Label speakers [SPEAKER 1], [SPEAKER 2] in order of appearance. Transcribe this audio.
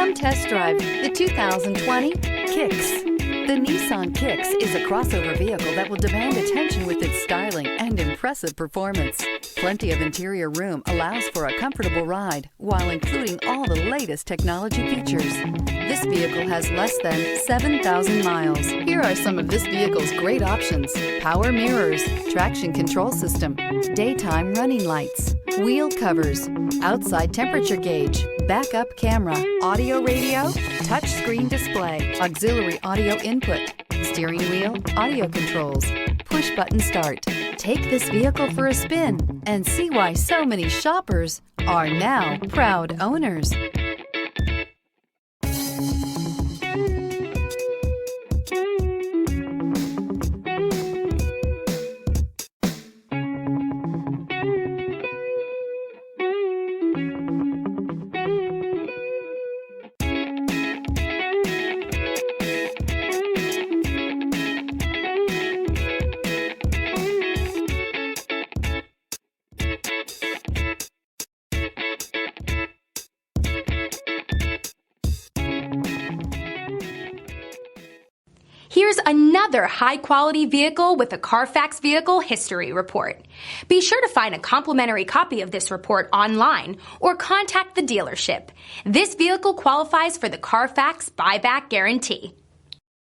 [SPEAKER 1] Come test drive the 2020 Kicks. The Nissan Kicks is a crossover vehicle that will demand attention with its styling and impressive performance. Plenty of interior room allows for a comfortable ride while including all the latest technology features. This vehicle has less than 7,000 miles. Here are some of this vehicle's great options: power mirrors, traction control system, daytime running lights, wheel covers, outside temperature gauge, backup camera, audio radio, touchscreen display, auxiliary audio input, steering wheel audio controls, push button start. Take this vehicle for a spin and see why so many shoppers are now proud owners.
[SPEAKER 2] Here's another high-quality vehicle with a Carfax Vehicle History Report. Be sure to find a complimentary copy of this report online or contact the dealership. This vehicle qualifies for the Carfax Buyback Guarantee.